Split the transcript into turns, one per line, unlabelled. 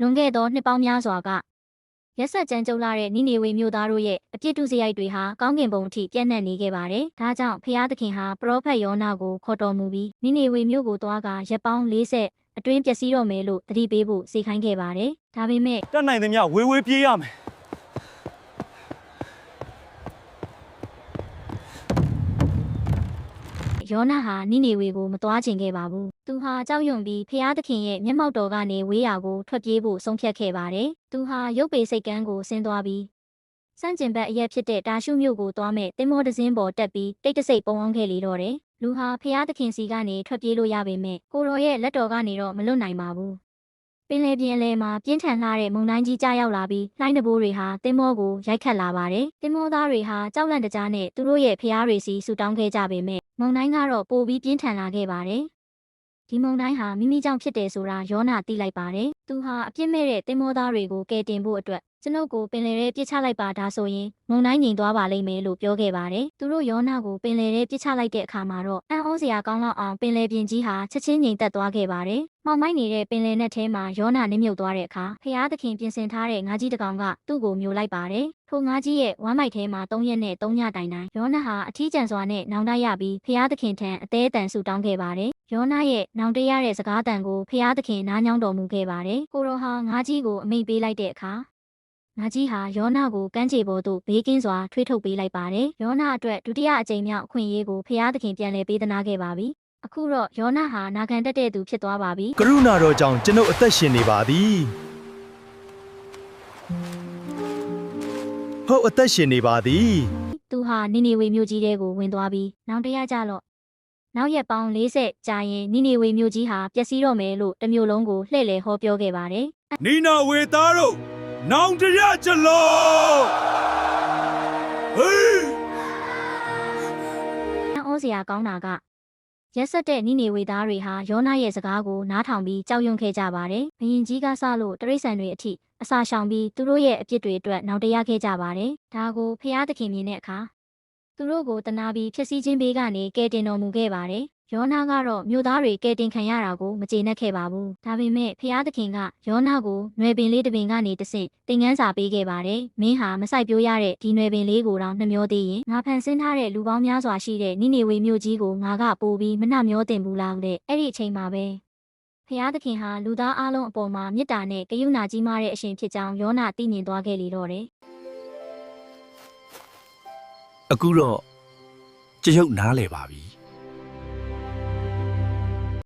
လွန်ခဲ့သောနှစ်ပေါင်းများစွာကရက်ဆက်ကြမ်းကြုတ်လာတဲ့နိနေဝေမြို့သားတို့ရဲ့အပြစ်ဒုစရိုက်တွေဟာကောင်းကင်ဘုံအထိပြန့်နှံ့နေခဲ့ပါတယ်။ဒါကြောင့်ဖျားသခင်ဟာပရောဖက်ယောနာကိုခေါ်တော်မူပြီးနိနေဝေမြို့ကိုသွားကရက်ပေါင်း40အတွင်းပျက်စီးတော့မယ်လို့သတိပေးဖို့စေခိုင်းခဲ့ပါတယ်။ဒါပေမဲ့
တတ်နိုင်သမျှဝေးဝေးပြေးရမယ်
ယောနာဟာနိနေဝေကိုမသွားချင်ခဲ့ပါဘူး။သူဟာကြောက်ရွံ့ပြီးဖျားသခင်ရဲ့မျက်မှောက်တော်ကနေဝေးရာကိုထွက်ပြေးဖို့ဆုံးဖြတ်ခဲ့ပါတယ်။သူဟာရုပ်ပေစိတ်ကန်းကိုဆင်းသွားပြီးစန့်ကျင်ဘက်အရက်ဖြစ်တဲ့တာရှုမြို့ကိုသွားမဲ့တင်မောတစင်းပေါ်တက်ပြီးတိတ်တဆိတ်ပုံအောင်ခဲ့လေတော့တယ်။လူဟာဖျားသခင်စီကနေထွက်ပြေးလို့ရပေမဲ့ကိုတော်ရဲ့လက်တော်ကနေတော့မလွတ်နိုင်ပါဘူး။ပင်လယ်ပြင်အလယ်မှာပြင်းထန်လှတဲ့မုန်တိုင်းကြီးကြားရောက်လာပြီးလှိုင်းတဘိုးတွေဟာတင်မောကိုရိုက်ခတ်လာပါတယ်။တင်မောသားတွေဟာကြောက်လန့်တကြားနဲ့သူတို့ရဲ့ဖျားတွေစီဆူတောင်းခဲ့ကြပေမဲ့မုန်တိုင်းကတော့ပိုပြီးပြင်းထန်လာခဲ့ပါတယ်။ဒီမုန်တိုင်းဟာမိမိကြောင့်ဖြစ်တယ်ဆိုတာယောနာသိလိုက်ပါတယ်။သူဟာအပြစ်မဲ့တဲ့တင်မောသားတွေကိုကယ်တင်ဖို့အတွက်ကျွန်ုပ်ကိုပင်လယ်ထဲပစ်ချလိုက်ပါဒါဆိုရင်မုန်တိုင်းငြိမ်သွားပါလိမ့်မယ်လို့ပြောခဲ့ပါတယ်။သူတို့ယောနာကိုပင်လယ်ထဲပစ်ချလိုက်တဲ့အခါမှာတော့အံ့ဩစရာကောင်းလောက်အောင်ပင်လယ်ပြင်ကြီးဟာချက်ချင်းငြိမ်သက်သွားခဲ့ပါတယ်။မှောင်မိုက်နေတဲ့ပင်လယ်နက်ထဲမှာယောနာနစ်မြုပ်သွားတဲ့အခါဖျားသခင်ပြင်ဆင်ထားတဲ့ငါးကြီးတစ်ကောင်ကသူ့ကိုမျိုးလိုက်ပါတယ်။ထိုငါးကြီးရဲ့ဝမ်းမိုက်ထဲမှာ3ရက်နဲ့3ညတိုင်ယောနာဟာအထီးကျန်စွာနဲ့နောင်တရပြီးဖျားသခင်ထံအသေးအတန်ဆူတောင်းခဲ့ပါတယ်။ယောနာရဲ့နောင်တရတဲ့စကားတန်ကိုဖျားသခင်နားညောင်းတော်မူခဲ့ပါတယ်။ကိုရောဟာငါးကြီးကိုအမိန့်ပေးလိုက်တဲ့အခါငါကြီးဟာယောနာကိုကမ်းခြေပေါ်သို့ဘေးကင်းစွာထွေးထုတ်ပေးလိုက်ပါတယ်။ယောနာအတွက်ဒုတိယအကြိမ်မြောက်အခွင့်အရေးကိုဖျားသခင်ပြန်လည်ပေးသနာခဲ့ပါပြီ။အခုတော့ယောနာဟာနာခံတတ်တဲ့သူဖြစ်သွားပါပြီ
။ကရုဏာတော်ကြောင့်ကျွန်ုပ်အသက်ရှင်နေပါသည်။ဟုတ်အသက်ရှင်နေပါသည်
။သူဟာနိနေဝေမြို့ကြီးထဲကိုဝင်သွားပြီးနောင်တရကြလော့နောက်ရက်ပေါင်း40ကြာရင်နိနေဝေမြို့ကြီးဟာပျက်စီးတော့မယ်လို့တမျိုးလုံးကိုလှည့်လည်ဟောပြောခဲ့ပါတယ်
။နိနာဝေသားတို့နောင်တရကြလောဟေး
။ဩစရာကောင်းတာကရက်ဆက်တဲ့နိနေဝေသားတွေဟာယောနာရဲ့စကားကိုနားထောင်ပြီးကြောက်ရွံ့ခဲ့ကြပါတယ်။ဘယင်ကြီးကစလို့တရိษံတွေအထိအစာရှောင်ပြီးသူတို့ရဲ့အပြစ်တွေအတွက်နောင်တရခဲ့ကြပါတယ်။ဒါကိုဖျားသခင်မြင်တဲ့အခါသူတို့ကိုတနာပြီးဖြစ်စည်းခြင်းဘေးကနေကယ်တင်တော်မူခဲ့ပါတယ်။ယောနာကတော့မြို့သားတွေကယ်တင်ခံရတာကိုမကျေနပ်ခဲ့ပါဘူး။ဒါပေမဲ့ဖျားသခင်ကယောနာကိုနွယ်ပင်လေးတစ်ပင်ကနေတဆင့်သင်ခန်းစာပေးခဲ့ပါတယ်။မင်းဟာမဆိုင်ပြိုးရတဲ့ဒီနွယ်ပင်လေးကိုတော့နှမျောသေးရင်ငါဖန်ဆင်းထားတဲ့လူပေါင်းများစွာရှိတဲ့နိနေဝေမြို့ကြီးကိုငါကပို့ပြီးမနှမျောတင်ဘူးလားတဲ့။အဲ့ဒီအချိန်မှာပဲဖျားသခင်ဟာလူသားအလုံးအပေါ်မှာမေတ္တာနဲ့ကရုဏာကြီးမားတဲ့အရှင်ဖြစ်ကြောင်းယောနာသိမြင်သွားခဲ့လေတော့တယ်
။အခုတော့ကျွန်ုပ်နားလည်ပါပြီ။